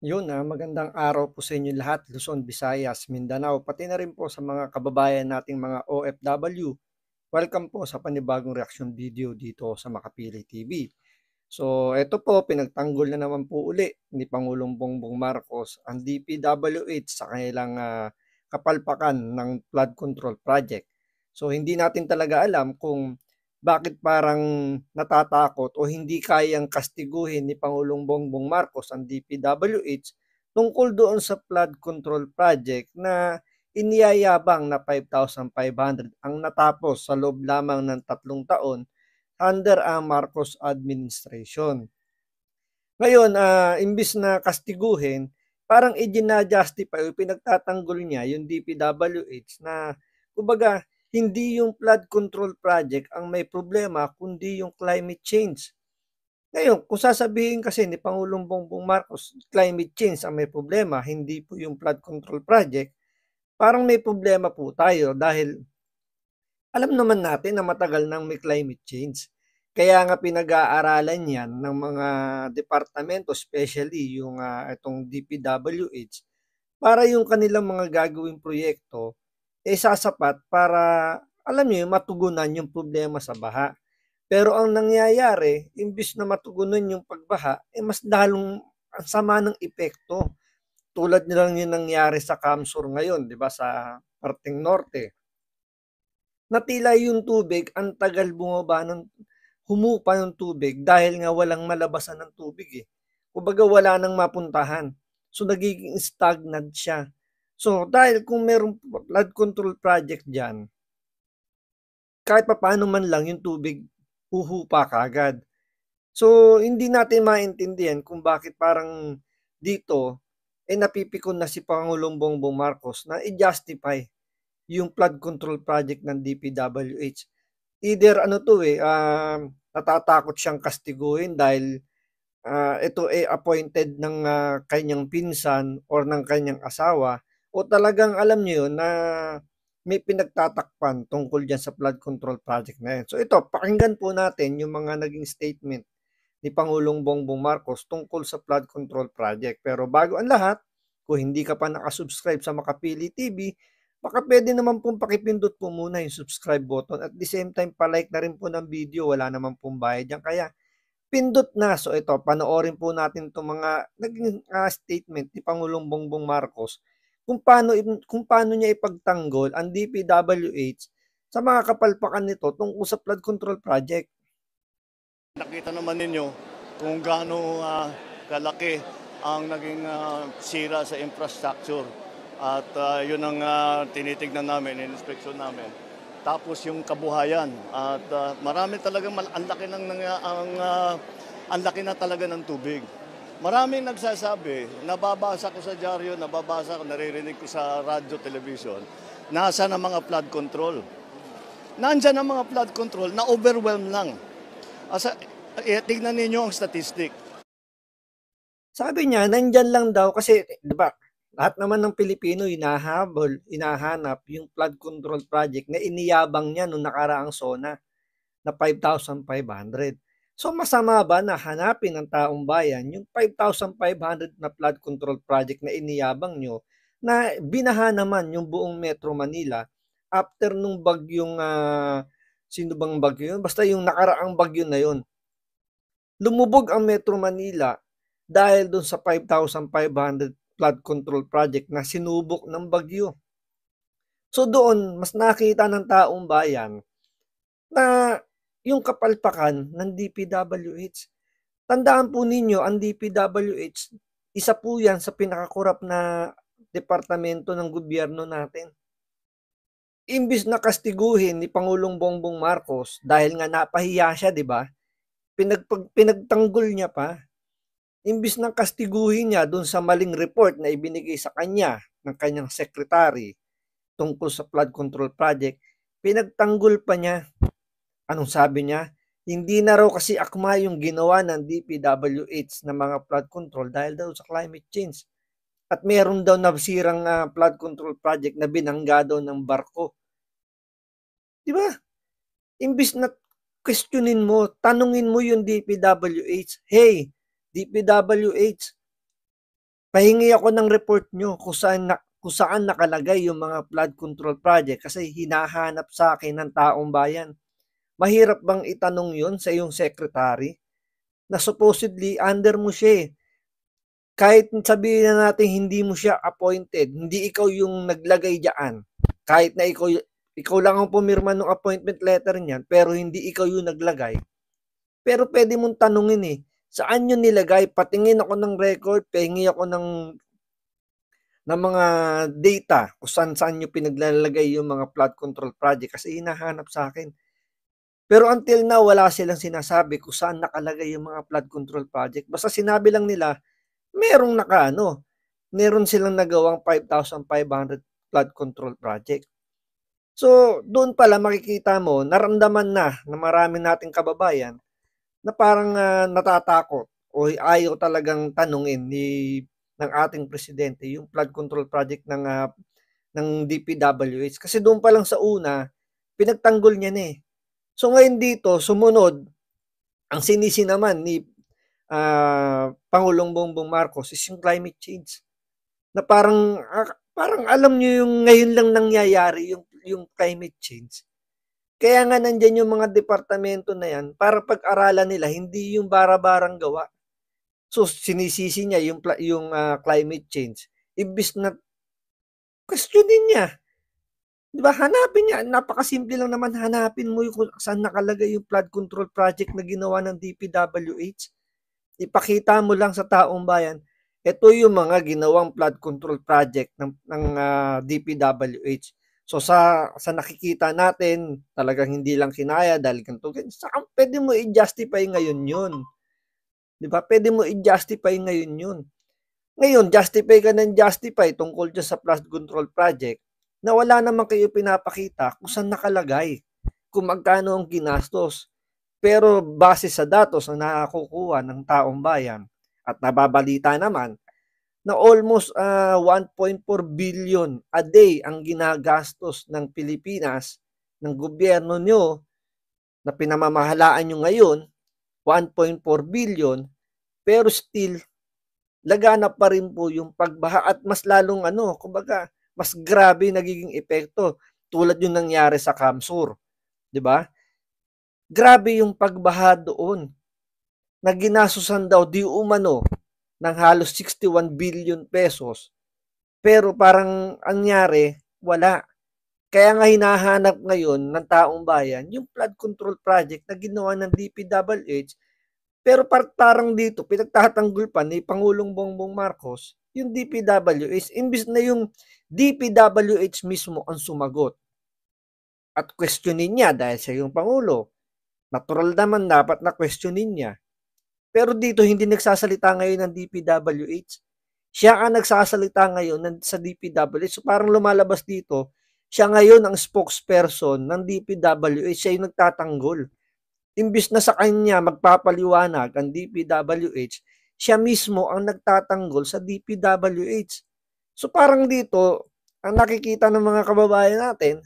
Yun, magandang araw po sa inyo lahat, Luzon, Visayas, Mindanao, pati na rin po sa mga kababayan nating mga OFW. Welcome po sa panibagong reaction video dito sa Makapili TV. So, eto po, pinagtanggol na naman po uli ni Pangulong Bongbong Marcos ang DPWH sa kanilang kapalpakan ng flood control project. So, hindi natin talaga alam kung bakit parang natatakot o hindi kayang kastiguhin ni Pangulong Bongbong Marcos ang DPWH tungkol doon sa flood control project na iniyayabang na 5,500 ang natapos sa loob lamang ng 3 taon under ang Marcos administration. Ngayon, imbis na kastiguhin, parang ijina-justify o pinagtatanggol niya yung DPWH na kumbaga hindi yung flood control project ang may problema kundi yung climate change. Ngayon, kung sasabihin kasi ni Pangulong Bongbong Marcos, climate change ang may problema, hindi po yung flood control project, parang may problema po tayo dahil alam naman natin na matagal nang may climate change. Kaya nga pinag-aaralan 'yan ng mga departamento, especially yung, itong DPWH, para yung kanilang mga gagawing proyekto, sasapat para, alam niyo yun, matugunan yung problema sa baha. Pero ang nangyayari, imbis na matugunan yung pagbaha, mas lalong ang sama ng epekto. Tulad na lang yung nangyari sa Camsur ngayon, 'di ba, sa parteng norte. Na tila yung tubig ang tagal humupa ng tubig dahil nga walang malabasan ng tubig, eh. Kumbaga wala nang mapuntahan. So, nagiging stagnant siya. So, dahil kung merong flood control project diyan, kahit papaano man lang yung tubig huhupa kaagad. So, hindi natin maintindihan kung bakit parang dito, napipikon na si Pangulong Bongbong Marcos na i-justify yung flood control project ng DPWH. Either ano 'to, natatakot siyang kastiguhin dahil, ito, appointed ng, kanyang pinsan or ng kanyang asawa o talagang alam niyo 'yun na may pinagtatakpan tungkol diyan sa flood control project na 'yan. So ito, pakinggan po natin yung mga naging statement ni Pangulong Bongbong Marcos tungkol sa flood control project. Pero bago ang lahat, kung hindi ka pa nakasubscribe sa Makapili TV, baka pwede naman pong pakipindot po muna yung subscribe button at the same time pa-like na rin po ng video, wala naman pong bayad yan. Kaya pindot na. So ito, panoorin po natin itong mga naging statement ni Pangulong Bongbong Marcos kung paano niya ipagtanggol ang DPWH sa mga kapalpakan nito tungkol sa flood control project. Nakita naman ninyo kung gaano kalaki ang naging sira sa infrastructure at yun ang tinitignan namin, in-inspection namin. Tapos yung kabuhayan at marami talagang ang laki na talaga ng tubig. Maraming nagsasabi, nababasa ko sa dyaryo, naririnig ko sa radyo, television, nasa ng mga flood control. Nandyan ang mga flood control na overwhelm lang. Tignan ninyo ang statistic. Sabi niya, nandyan lang daw kasi, 'di ba, lahat naman ng Pilipino hinahanap yung flood control project na iniyabang niya nung nakaraang SONA na 5,500. So masama ba na hanapin ng taong bayan yung 5,500 na flood control project na iniyabang nyo na binaha naman yung buong Metro Manila after nung bagyong, sino bang bagyo yun? Basta yung nakaraang bagyo na yun. Lumubog ang Metro Manila dahil dun sa 5,500 flood control project na sinubok ng bagyo. So doon, mas nakita ng taong bayan na yung kapalpakan ng DPWH. Tandaan po ninyo, ang DPWH, isa po yan sa pinakakurap na departamento ng gobyerno natin. Imbis na kastiguhin ni Pangulong Bongbong Marcos dahil nga napahiya siya, di ba? Pinagtanggol niya pa. Imbis na kastiguhin niya dun sa maling report na ibinigay sa kanya ng kanyang secretary tungkol sa flood control project, pinagtanggol pa niya. Anong sabi niya? Hindi na raw kasi akma yung ginawa ng DPWH na mga flood control dahil daw sa climate change. At meron daw nasirang flood control project na binangga daw ng barko. Di ba? Imbis na questionin mo, tanungin mo yung DPWH, hey, DPWH, pahingi ako ng report nyo kung saan nakalagay yung mga flood control project kasi hinahanap sa akin ng taong bayan. Mahirap bang itanong yun sa iyong secretary na supposedly under mo siya eh. Kahit sabihin na natin hindi mo siya appointed, hindi ikaw yung naglagay diyan. Kahit na ikaw lang ang pumirma ng appointment letter niyan, pero hindi ikaw yung naglagay. Pero pwede mong tanungin eh, saan yun nilagay? Patingin ako ng record, pahingi ako ng mga data kung saan nyo pinaglalagay yung mga flood control project kasi hinahanap sa akin. Pero until now, wala silang sinasabi kung saan nakalagay yung mga flood control project. Basta sinabi lang nila, meron silang nagawang 5,500 flood control project. So, doon pala makikita mo, naramdaman na ng marami nating kababayan na parang natatakot o ayaw talagang tanungin ng ating presidente yung flood control project ng DPWH. Kasi doon pa lang sa una, pinagtanggol niya na eh. So ngayon dito, sumunod, ang sinisi naman ni Pangulong Bongbong Marcos is yung climate change. Na parang alam niyo yung ngayon lang nangyayari yung climate change. Kaya nga nandiyan yung mga departamento na yan para pag-aralan nila, hindi yung bara-barang gawa. So sinisisi niya yung climate change. Imbis na questionin niya. 'Di ba? Hanapin niya, napakasimple lang naman hanapin mo yung kung saan nakalagay yung flood control project na ginawa ng DPWH. Ipakita mo lang sa taong bayan, ito yung mga ginawang flood control project ng DPWH. So sa nakikita natin, talagang hindi lang kinaya dahil ganito. Saka pwede mo i-justify ngayon 'yun. 'Di ba? Pwede mo i-justify ngayon 'yun. Ngayon, justify ka ng justify tungkol dyan sa flood control project na wala naman kayo pinapakita kung saan nakalagay, kung magkano ang ginastos. Pero base sa datos na nakukuha ng taong bayan at nababalita naman na almost 1.4 billion a day ang ginagastos ng Pilipinas, ng gobyerno nyo na pinamamahalaan nyo ngayon, 1.4 billion, pero still laganap pa rin po yung pagbaha at mas lalong kumbaga, mas grabe nagiging epekto tulad yung nangyari sa Kamsur, 'di ba? Grabe yung pagbaha doon. Na ginasusan daw di umano ng halos 61 billion pesos. Pero parang anyari, wala. Kaya nga hinahanap ngayon ng taong bayan yung flood control project na ginawa ng DPWH. Pero parang dito, pinagtatanggol pa ni Pangulong Bongbong Marcos yung DPWH, imbis na yung DPWH mismo ang sumagot. At questionin niya dahil siya yung Pangulo. Natural naman dapat na questionin niya. Pero dito, hindi nagsasalita ngayon ng DPWH. Siya ang nagsasalita ngayon sa DPWH. So parang lumalabas dito, siya ngayon ang spokesperson ng DPWH. Siya yung nagtatanggol. Imbis na sa kanya magpapaliwanag ang DPWH, siya mismo ang nagtatanggol sa DPWH. So parang dito, ang nakikita ng mga kababayan natin,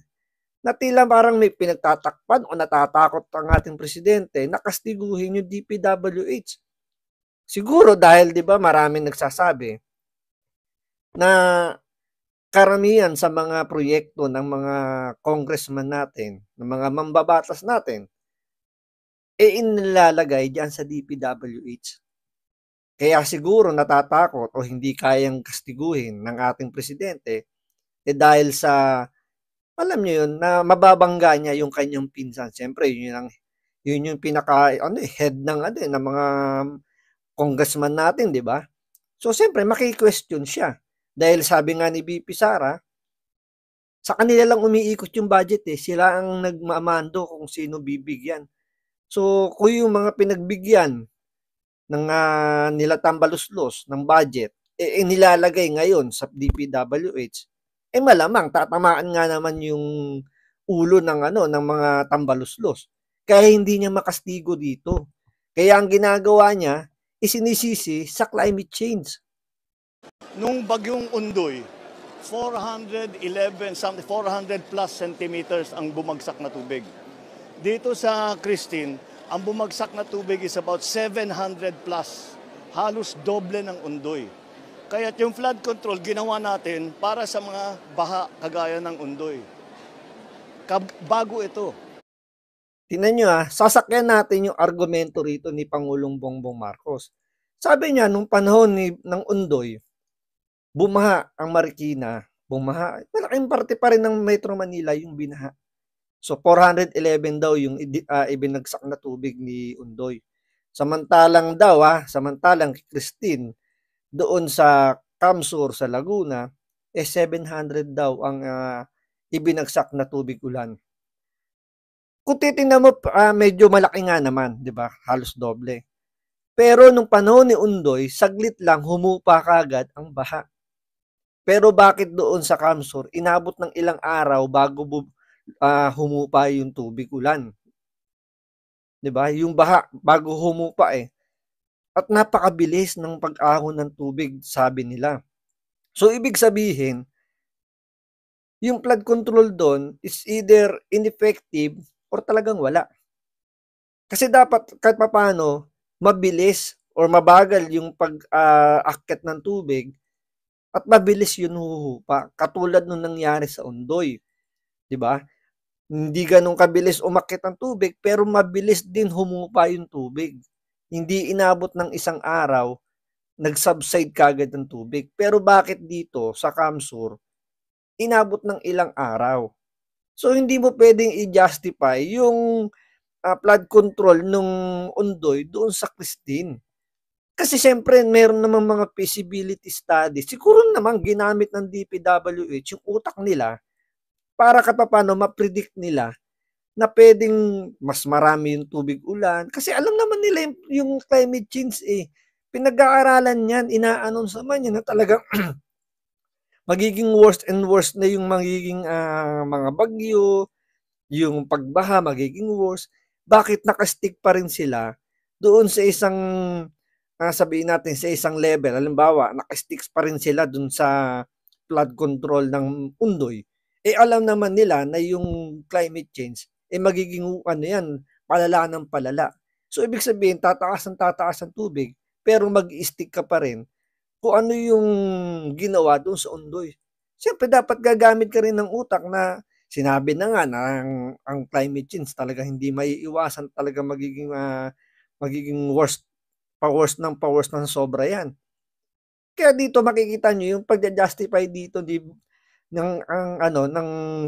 na tila parang may pinagtatakpan o natatakot ang ating presidente na kastiguhin yung DPWH. Siguro dahil 'di ba maraming nagsasabi na karamihan sa mga proyekto ng mga congressman natin, ng mga mambabatas natin, inilalagay diyan sa DPWH. Kaya siguro natatakot o hindi kayang kastiguhin ng ating presidente dahil sa, alam niyo yun, na mababangga niya yung kanyang pinsan. Siyempre, yun yung pinaka head ng mga congressman natin, di ba? So, siyempre, maki-question siya. Dahil sabi nga ni BP Sara, sa kanila lang umiikot yung budget eh. Sila ang nagmamando kung sino bibigyan. So, kung yung mga pinagbigyan ng nila tambaluslos ng budget, nilalagay ngayon sa DPWH, malamang tatamaan nga naman yung ulo ng mga tambaluslos. Kaya hindi niya makastigo dito. Kaya ang ginagawa niya, isinisisi sa climate change. Nung bagyong Undoy, 400 plus centimeters ang bumagsak na tubig. Dito sa Christine, ang bumagsak na tubig is about 700 plus. Halos doble ng Undoy. Kaya yung flood control, ginawa natin para sa mga baha kagaya ng Undoy. Bago ito. Tingnan nyo sasakyan natin yung argumento rito ni Pangulong Bongbong Marcos. Sabi niya, nung panahon ng Undoy, bumaha ang Marikina, bumaha. Malaking parte pa rin ng Metro Manila yung binaha. So 411 daw yung ibinagsak na tubig ni Undoy. Samantalang Christine, doon sa Camsur sa Laguna, 700 daw ang ibinagsak na tubig ulan. Kung titingnan mo, medyo malaki nga naman, di ba? Halos doble. Pero nung panahon ni Undoy, saglit lang humupa kagad ang baha. Pero bakit doon sa Camsur, inabot ng ilang araw bago humupa yung tubig ulan? Di ba? Yung baha, bago humupa At napakabilis ng pag-ahon ng tubig, sabi nila. So, ibig sabihin, yung flood control doon is either ineffective or talagang wala. Kasi dapat kahit papaano mabilis or mabagal yung pag-akyat ng tubig at mabilis yun huhupa. Katulad nung nangyari sa Undoy. 'Di ba? Hindi ganun kabilis umakyat ang tubig pero mabilis din humupa yung tubig. Hindi inabot ng isang araw, nag-subside kagad ng tubig. Pero bakit dito sa Camsur, inabot ng ilang araw? So hindi mo pwedeng i-justify yung flood control nung Undoy doon sa Christine. Kasi siyempre, meron namang mga feasibility studies. Siguro naman ginamit ng DPWH yung utak nila para paano ma-predict nila na pwedeng mas marami yung tubig ulan. Kasi alam naman nila yung climate change Pinag-aaralan yan, ina-announce naman yan na talagang magiging worse and worse na yung magiging mga bagyo, yung pagbaha magiging worse. Bakit nakastick pa rin sila doon sa isang sabihin natin sa isang level? Halimbawa, nakastick pa rin sila doon sa flood control ng Undoy. Alam naman nila na yung climate change magiging yan, palala ng palala. So ibig sabihin, tataas ang tubig, pero mag-stick ka pa rin kung ano yung ginawa doon sa Undoy. Siyempre dapat gagamit ka rin ng utak na sinabi na nga na ang climate change talaga hindi maiiwasan, talaga magiging worst ng sobra yan. Kaya dito makikita nyo yung pagja-justify dito ng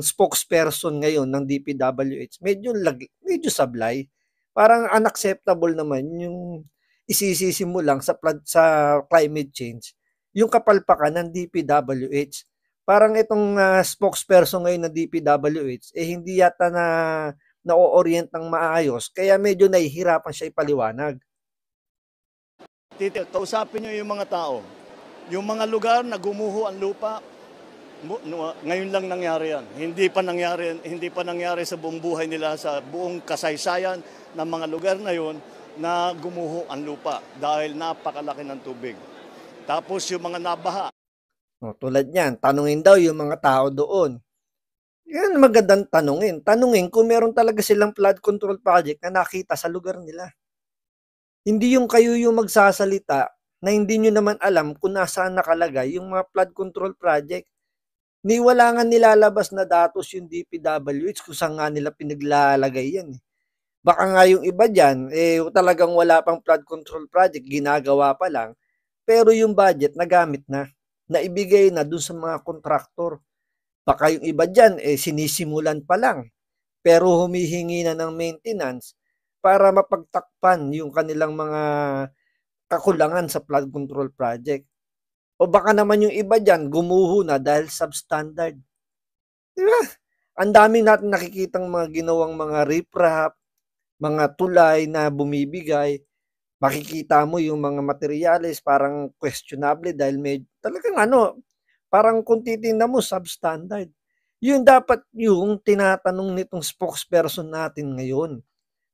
spokesperson ngayon ng DPWH. Medyo sablay. Parang unacceptable naman yung isisisi mo lang sa climate change yung kapalpakan ng DPWH. Parang itong spokesperson ngayon ng DPWH hindi yata na-orient ng maayos, kaya medyo nahihirapan siya ipaliwanag. Kausapin nyo yung mga tao. Yung mga lugar na gumuho ang lupa, ngayon lang nangyari yan. Hindi pa nangyari sa buong buhay nila, sa buong kasaysayan ng mga lugar na yon na gumuho ang lupa dahil napakalaki ng tubig. Tapos yung mga nabaha. Tulad niyan, tanungin daw yung mga tao doon. Yan magandang tanungin. Tanungin kung meron talaga silang flood control project na nakita sa lugar nila. Hindi yung kayo yung magsasalita na hindi nyo naman alam kung nasaan nakalagay yung mga flood control project. Wala nga nilalabas na datos yung DPWH kung saan nga nila pinaglalagay yan. Baka nga yung iba dyan, talagang wala pang flood control project, ginagawa pa lang. Pero yung budget nagamit na ibigay na dun sa mga kontraktor. Baka yung iba dyan, sinisimulan pa lang. Pero humihingi na ng maintenance para mapagtakpan yung kanilang mga kakulangan sa flood control project. O baka naman yung iba dyan, gumuho na dahil substandard. Diba? Ang dami natin nakikitang mga ginawang mga riprap, mga tulay na bumibigay. Makikita mo yung mga materyales parang questionable dahil talagang parang kung titingnan mo, substandard. Yun dapat yung tinatanong nitong spokesperson natin ngayon,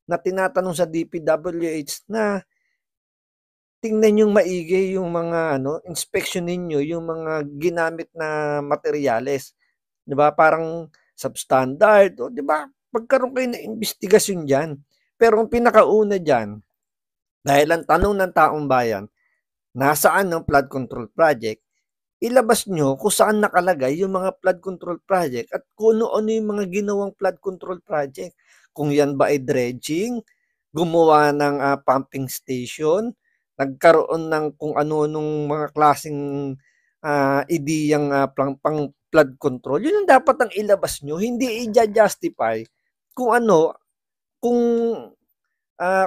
na tinatanong sa DPWH na tingnan yung maigi yung mga inspection ninyo yung mga ginamit na materyales. 'Di ba? Parang substandard, 'di ba? Magkaroon kayo ng investigasyon diyan. Pero ang pinakauna diyan, dahil ang tanong ng taong bayan, nasaan ng flood control project, ilabas nyo kung saan nakalagay yung mga flood control project at kung ano-ano yung mga ginawang flood control project. Kung yan ba ay dredging, gumawa ng pumping station, nagkaroon ng kung ano-anong mga klaseng ideyang pang flood control, yun ang dapat ang ilabas nyo. Hindi i-justify kung ano, kung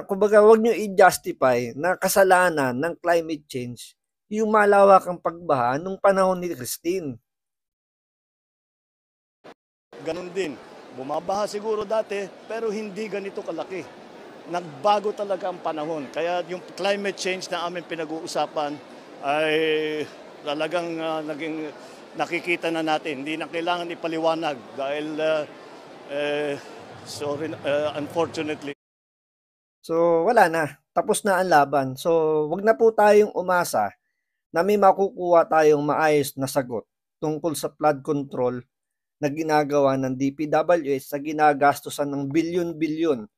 kumbaga wag nyo i-justify na kasalanan ng climate change yung malawakang pagbaha nung panahon ni Christine. Ganun din. Bumabaha siguro dati, pero hindi ganito kalaki. Nagbago talaga ang panahon. Kaya yung climate change na aming pinag-uusapan ay talagang naging nakikita na natin. Hindi na kailangan ipaliwanag dahil unfortunately. So wala na, tapos na ang laban. So wag na po tayong umasa na may makukuha tayong maayos na sagot tungkol sa flood control na ginagawa ng DPWH sa ginagastusan ng bilyon-bilyon.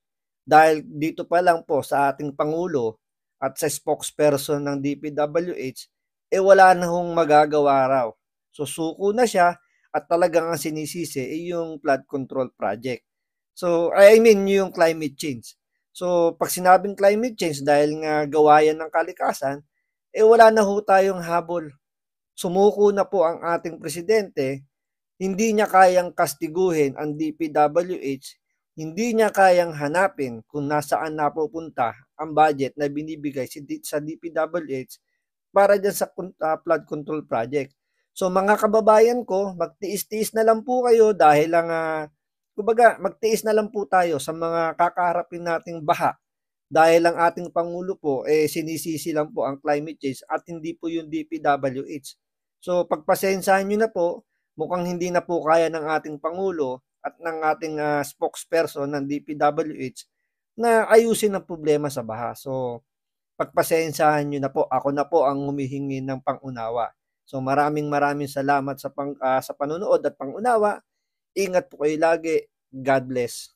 Dahil dito pa lang po sa ating Pangulo at sa spokesperson ng DPWH, wala na hong magagawa raw. So suko na siya at talagang ang sinisisi ay yung flood control project. So I mean yung climate change. So pag sinabing climate change dahil nga gawa yan ng kalikasan, wala na ho tayong habol. Sumuko na po ang ating presidente, hindi niya kayang kastiguhin ang DPWH, hindi niya kayang hanapin kung nasaan napupunta ang budget na binibigay sa DPWH para dyan sa flood control project. So mga kababayan ko, magtiis-tiis na lang po kayo dahil lang, kumbaga magtiis na lang po tayo sa mga kakaharapin nating baha. Dahil ang ating Pangulo po, sinisisi lang po ang climate change at hindi po yung DPWH. So pagpasensyahan nyo na po, mukhang hindi na po kaya ng ating Pangulo at ng ating spokesperson ng DPWH na ayusin ang problema sa baha. So pagpasensyahan nyo na po, ako na po ang humihingi ng pangunawa. So maraming salamat sa panonood at pangunawa. Ingat po kayo lagi. God bless.